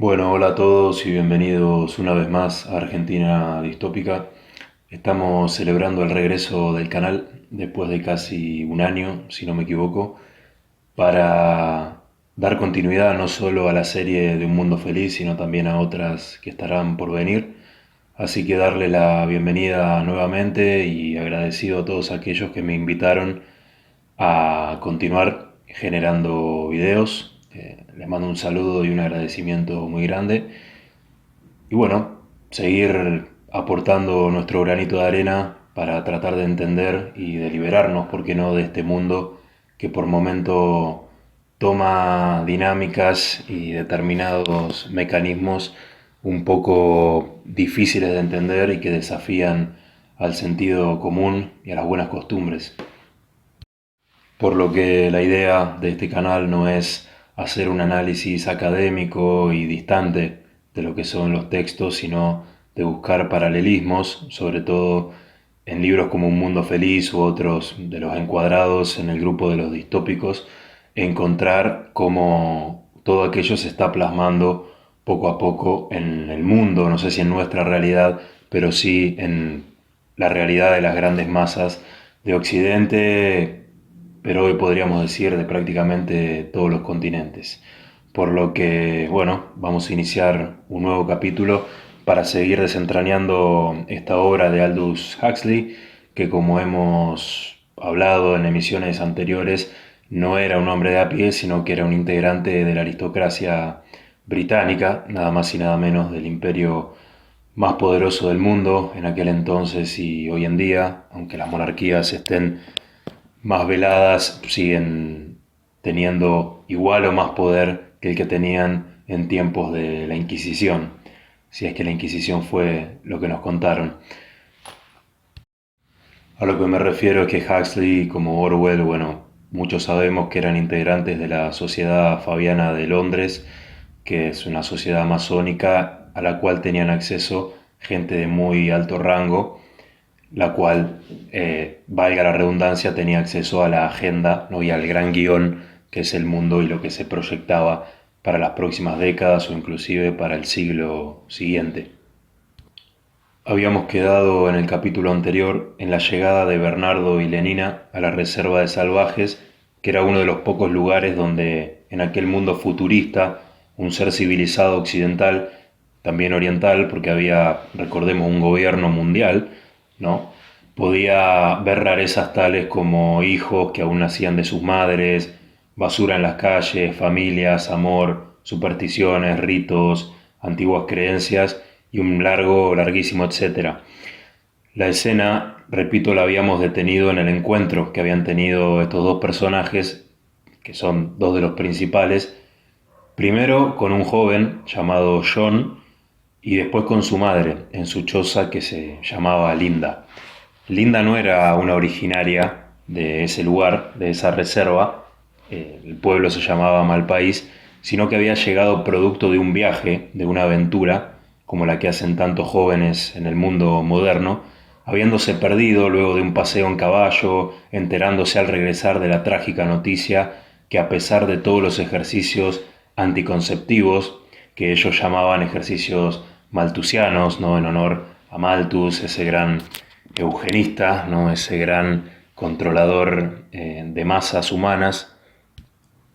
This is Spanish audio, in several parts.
Bueno, hola a todos y bienvenidos una vez más a Argentina Distópica. Estamos celebrando el regreso del canal después de casi un año, si no me equivoco, para dar continuidad no solo a la serie de Un Mundo Feliz, sino también a otras que estarán por venir. Así que darle la bienvenida nuevamente y agradecido a todos aquellos que me invitaron a continuar generando videos. Les mando un saludo y un agradecimiento muy grande. Y bueno, seguir aportando nuestro granito de arena para tratar de entender y de liberarnos, ¿por qué no?, de este mundo que por momento toma dinámicas y determinados mecanismos un poco difíciles de entender y que desafían al sentido común y a las buenas costumbres. Por lo que la idea de este canal no es hacer un análisis académico y distante de lo que son los textos, sino de buscar paralelismos, sobre todo en libros como Un Mundo Feliz u otros de los encuadrados en el grupo de los distópicos, encontrar cómo todo aquello se está plasmando poco a poco en el mundo, no sé si en nuestra realidad, pero sí en la realidad de las grandes masas de Occidente, pero hoy podríamos decir de prácticamente todos los continentes. Por lo que, bueno, vamos a iniciar un nuevo capítulo para seguir desentrañando esta obra de Aldous Huxley, que como hemos hablado en emisiones anteriores, no era un hombre de a pie, sino que era un integrante de la aristocracia británica, nada más y nada menos del imperio más poderoso del mundo en aquel entonces y hoy en día, aunque las monarquías estén más veladas, siguen teniendo igual o más poder que el que tenían en tiempos de la Inquisición, si es que la Inquisición fue lo que nos contaron. A lo que me refiero es que Huxley, como Orwell, bueno, muchos sabemos que eran integrantes de la Sociedad Fabiana de Londres, que es una sociedad masónica a la cual tenían acceso gente de muy alto rango, la cual, valga la redundancia, tenía acceso a la agenda, ¿no?, y al gran guión que es el mundo y lo que se proyectaba para las próximas décadas o inclusive para el siglo siguiente. Habíamos quedado en el capítulo anterior en la llegada de Bernardo y Lenina a la reserva de salvajes, que era uno de los pocos lugares donde en aquel mundo futurista un ser civilizado occidental, también oriental, porque había, recordemos, un gobierno mundial, ¿no?, podía ver rarezas tales como hijos que aún nacían de sus madres, basura en las calles, familias, amor, supersticiones, ritos, antiguas creencias y un larguísimo etcétera. La escena, repito, la habíamos detenido en el encuentro que habían tenido estos dos personajes, que son dos de los principales, primero con un joven llamado John y después con su madre en su choza que se llamaba Linda. Linda no era una originaria de ese lugar, de esa reserva, el pueblo se llamaba Malpaís, sino que había llegado producto de un viaje, de una aventura, como la que hacen tantos jóvenes en el mundo moderno, habiéndose perdido luego de un paseo en caballo, enterándose al regresar de la trágica noticia que a pesar de todos los ejercicios anticonceptivos, que ellos llamaban ejercicios maltusianos, ¿no?, en honor a Malthus, ese gran eugenista, ¿no?, ese gran controlador de masas humanas,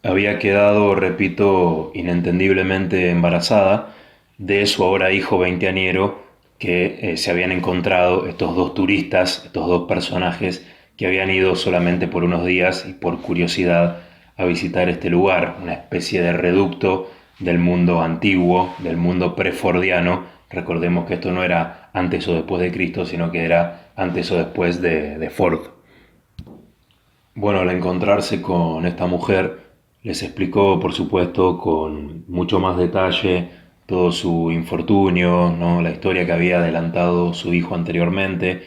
había quedado, repito, inentendiblemente embarazada de su ahora hijo veinteañero que se habían encontrado estos dos turistas, estos dos personajes que habían ido solamente por unos días y por curiosidad a visitar este lugar, una especie de reducto del mundo antiguo, del mundo prefordiano. Recordemos que esto no era antes o después de Cristo, sino que era antes o después de Ford. Bueno, al encontrarse con esta mujer, les explicó, por supuesto, con mucho más detalle todo su infortunio, ¿no?, la historia que había adelantado su hijo anteriormente.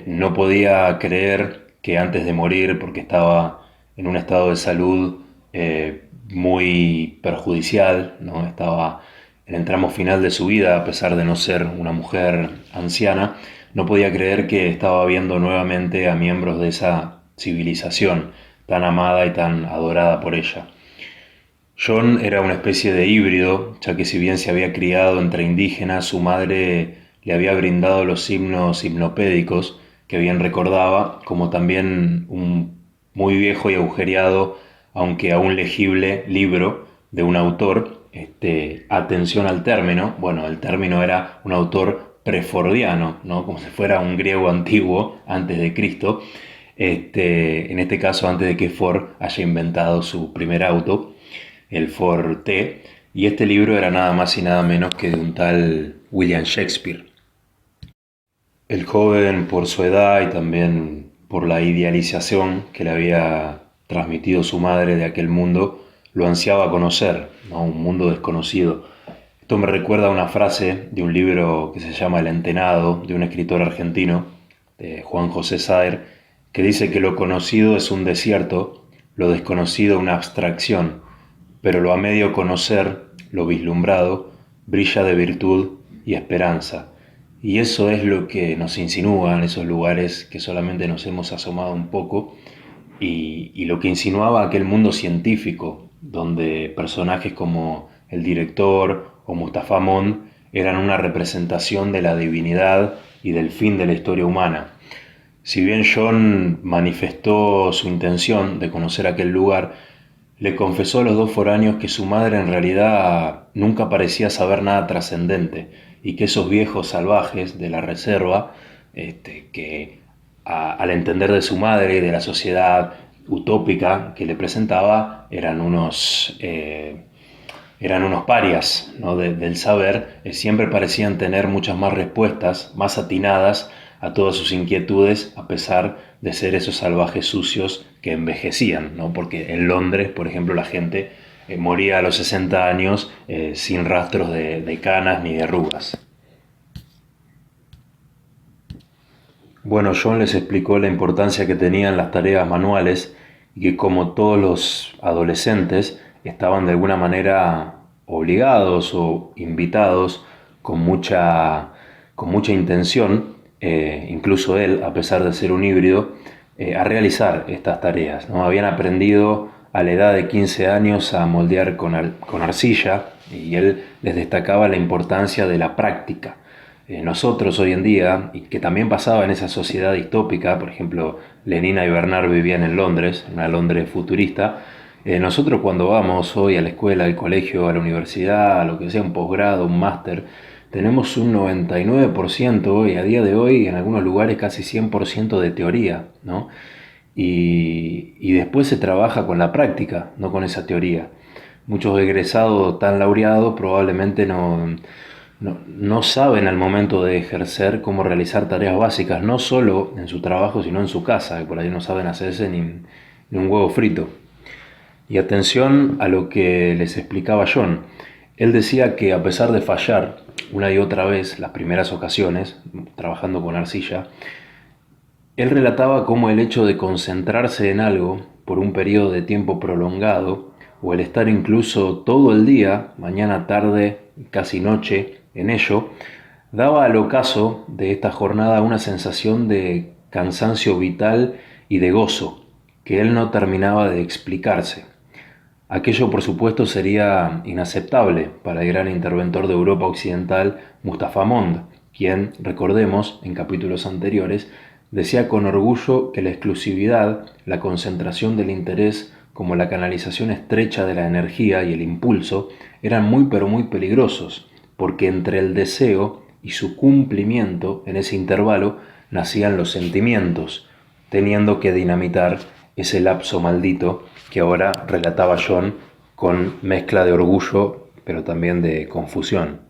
No podía creer que antes de morir, porque estaba en un estado de salud muy perjudicial, ¿no?, estaba en el tramo final de su vida, a pesar de no ser una mujer anciana, no podía creer que estaba viendo nuevamente a miembros de esa civilización tan amada y tan adorada por ella. John era una especie de híbrido, ya que si bien se había criado entre indígenas, su madre le había brindado los himnos hipnopédicos, que bien recordaba, como también un muy viejo y agujereado, aunque aún legible, libro de un autor. Atención al término, bueno, el término era un autor prefordiano, ¿no? Como si fuera un griego antiguo antes de Cristo, en este caso antes de que Ford haya inventado su primer auto, el Ford T, y este libro era nada más y nada menos que de un tal William Shakespeare. El joven, por su edad y también por la idealización que le había transmitido su madre de aquel mundo, lo ansiaba conocer, ¿no? Un mundo desconocido. Esto me recuerda a una frase de un libro que se llama El Entenado, de un escritor argentino, de Juan José Saer, que dice que lo conocido es un desierto, lo desconocido una abstracción, pero lo a medio conocer, lo vislumbrado, brilla de virtud y esperanza. Y eso es lo que nos insinúan esos lugares que solamente nos hemos asomado un poco y lo que insinuaba aquel mundo científico, donde personajes como el director o Mustafa Mond eran una representación de la divinidad y del fin de la historia humana. Si bien John manifestó su intención de conocer aquel lugar, le confesó a los dos foráneos que su madre en realidad nunca parecía saber nada trascendente y que esos viejos salvajes de la reserva, que al entender de su madre y de la sociedad utópica que le presentaba, eran unos parias, ¿no? Del saber, siempre parecían tener muchas más respuestas, más atinadas a todas sus inquietudes, a pesar de ser esos salvajes sucios que envejecían, ¿no? Porque en Londres, por ejemplo, la gente moría a los 60 años sin rastros de canas ni de arrugas. Bueno, John les explicó la importancia que tenían las tareas manuales y que como todos los adolescentes estaban de alguna manera obligados o invitados con con mucha intención, incluso él, a pesar de ser un híbrido, a realizar estas tareas, ¿no? Habían aprendido a la edad de 15 años a moldear con arcilla y él les destacaba la importancia de la práctica. Nosotros hoy en día, y que también pasaba en esa sociedad distópica, por ejemplo, Lenina y Bernard vivían en Londres, una Londres futurista, nosotros cuando vamos hoy a la escuela, al colegio, a la universidad, a lo que sea, un posgrado, un máster, tenemos un 99% y a día de hoy en algunos lugares casi 100% de teoría, ¿no? Y después se trabaja con la práctica, no con esa teoría. Muchos egresados tan laureados probablemente no saben al momento de ejercer cómo realizar tareas básicas, no solo en su trabajo, sino en su casa, que por ahí no saben hacerse ni un huevo frito. Y atención a lo que les explicaba John. Él decía que a pesar de fallar una y otra vez las primeras ocasiones, trabajando con arcilla, él relataba cómo el hecho de concentrarse en algo por un periodo de tiempo prolongado, o el estar incluso todo el día, mañana, tarde, casi noche, en ello, daba al ocaso de esta jornada una sensación de cansancio vital y de gozo, que él no terminaba de explicarse. Aquello, por supuesto, sería inaceptable para el gran interventor de Europa Occidental, Mustafa Mond, quien, recordemos, en capítulos anteriores, decía con orgullo que la exclusividad, la concentración del interés, como la canalización estrecha de la energía y el impulso, eran muy pero muy peligrosos, porque entre el deseo y su cumplimiento, en ese intervalo, nacían los sentimientos, teniendo que dinamitar ese lapso maldito que ahora relataba John con mezcla de orgullo, pero también de confusión.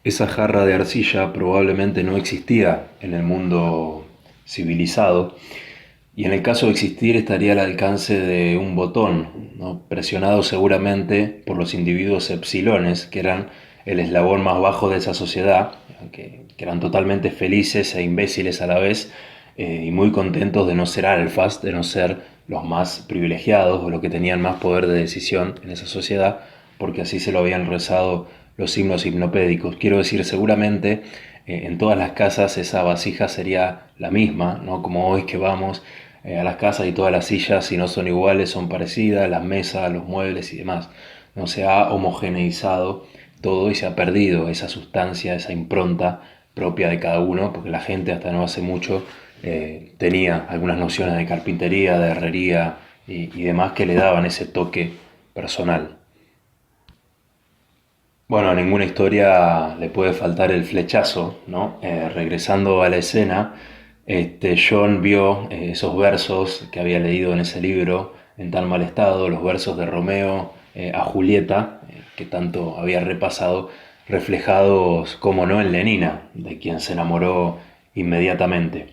Esa jarra de arcilla probablemente no existía en el mundo civilizado y en el caso de existir estaría al alcance de un botón, ¿no? Presionado seguramente por los individuos epsilones, que eran el eslabón más bajo de esa sociedad, que eran totalmente felices e imbéciles a la vez, y muy contentos de no ser alfas, de no ser los más privilegiados o los que tenían más poder de decisión en esa sociedad, porque así se lo habían rezado los signos hipnopédicos. Quiero decir, seguramente en todas las casas esa vasija sería la misma, ¿no? Como hoy que vamos a las casas y todas las sillas, si no son iguales, son parecidas, las mesas, los muebles y demás. No se ha homogeneizado todo y se ha perdido esa sustancia, esa impronta propia de cada uno, porque la gente hasta no hace mucho tenía algunas nociones de carpintería, de herrería y demás que le daban ese toque personal. Bueno, a ninguna historia le puede faltar el flechazo, ¿no? Regresando a la escena, John vio esos versos que había leído en ese libro en tan mal estado, los versos de Romeo a Julieta, que tanto había repasado, reflejados, como no, en Lenina, de quien se enamoró inmediatamente.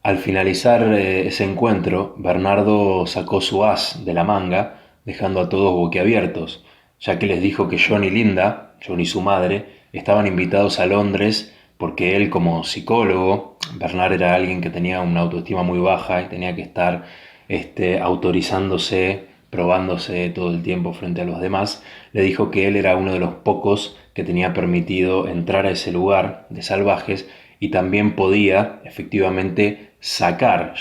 Al finalizar ese encuentro, Bernardo sacó su as de la manga, dejando a todos boquiabiertos, ya que les dijo que John y Linda, John y su madre, estaban invitados a Londres porque él, como psicólogo, Bernard era alguien que tenía una autoestima muy baja y tenía que estar autorizándose, probándose todo el tiempo frente a los demás, le dijo que él era uno de los pocos que tenía permitido entrar a ese lugar de salvajes y también podía efectivamente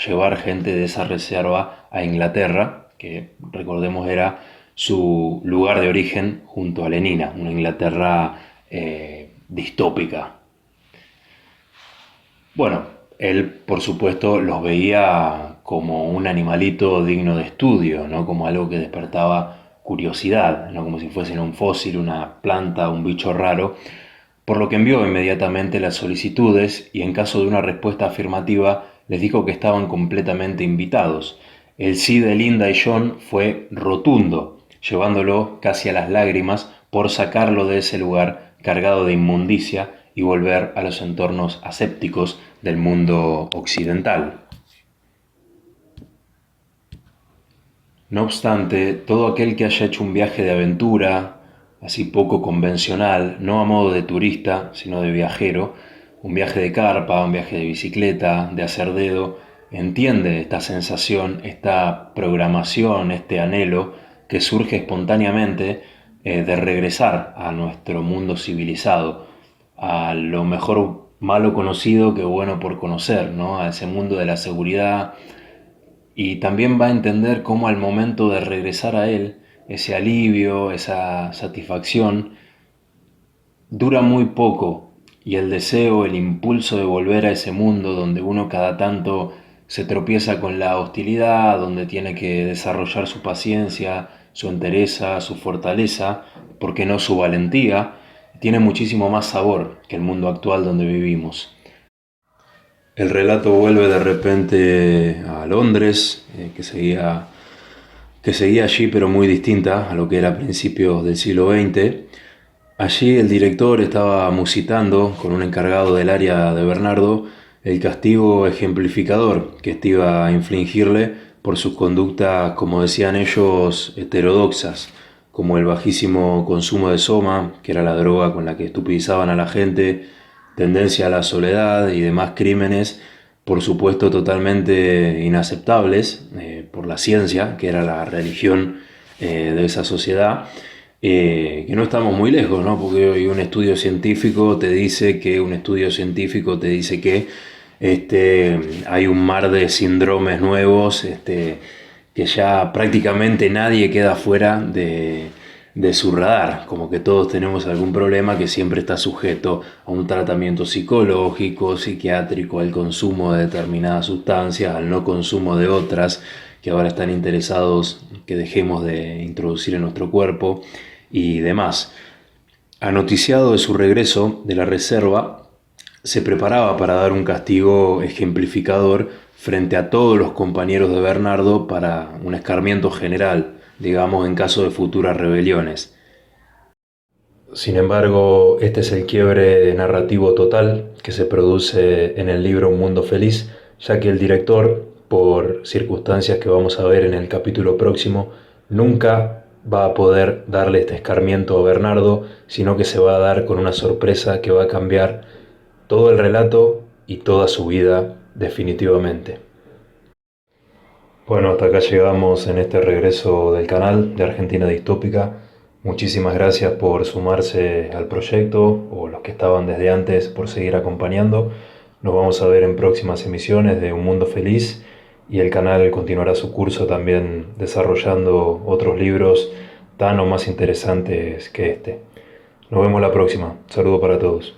llevar gente de esa reserva a Inglaterra, que recordemos era su lugar de origen junto a Lenina, una Inglaterra distópica. Bueno, él por supuesto los veía como un animalito digno de estudio, ¿no? Como algo que despertaba curiosidad, no como si fuesen un fósil, una planta, un bicho raro, por lo que envió inmediatamente las solicitudes y en caso de una respuesta afirmativa les dijo que estaban completamente invitados. El sí de Linda y John fue rotundo, llevándolo casi a las lágrimas por sacarlo de ese lugar cargado de inmundicia y volver a los entornos asépticos del mundo occidental. No obstante, todo aquel que haya hecho un viaje de aventura, así poco convencional, no a modo de turista, sino de viajero, un viaje de carpa, un viaje de bicicleta, de hacer dedo, entiende esta sensación, esta programación, este anhelo que surge espontáneamente de regresar a nuestro mundo civilizado, a lo mejor malo conocido que bueno por conocer, ¿no? A ese mundo de la seguridad, y también va a entender cómo al momento de regresar a él, ese alivio, esa satisfacción, dura muy poco y el deseo, el impulso de volver a ese mundo donde uno cada tanto se tropieza con la hostilidad, donde tiene que desarrollar su paciencia, su entereza, su fortaleza, ¿por qué no su valentía? Tiene muchísimo más sabor que el mundo actual donde vivimos. El relato vuelve de repente a Londres, que seguía allí pero muy distinta a lo que era a principios del siglo XX. Allí el director estaba musitando con un encargado del área de Bernardo el castigo ejemplificador que este iba a infligirle por sus conductas, como decían ellos, heterodoxas, como el bajísimo consumo de soma, que era la droga con la que estupidizaban a la gente, tendencia a la soledad y demás crímenes, por supuesto totalmente inaceptables por la ciencia, que era la religión de esa sociedad, que no estamos muy lejos, ¿no? Porque hoy un estudio científico te dice que hay un mar de síndromes nuevos, que ya prácticamente nadie queda fuera de su radar, como que todos tenemos algún problema que siempre está sujeto a un tratamiento psicológico, psiquiátrico, al consumo de determinadas sustancias, al no consumo de otras que ahora están interesados que dejemos de introducir en nuestro cuerpo y demás. Anoticiado de su regreso de la reserva, se preparaba para dar un castigo ejemplificador frente a todos los compañeros de Bernardo para un escarmiento general, digamos, en caso de futuras rebeliones. Sin embargo, este es el quiebre narrativo total que se produce en el libro Un Mundo Feliz, ya que el director, por circunstancias que vamos a ver en el capítulo próximo, nunca va a poder darle este escarmiento a Bernardo, sino que se va a dar con una sorpresa que va a cambiar todo el relato y toda su vida definitivamente. Bueno, hasta acá llegamos en este regreso del canal de Argentina Distópica. Muchísimas gracias por sumarse al proyecto o los que estaban desde antes por seguir acompañando. Nos vamos a ver en próximas emisiones de Un Mundo Feliz y el canal continuará su curso también desarrollando otros libros tan o más interesantes que este. Nos vemos la próxima. Saludo para todos.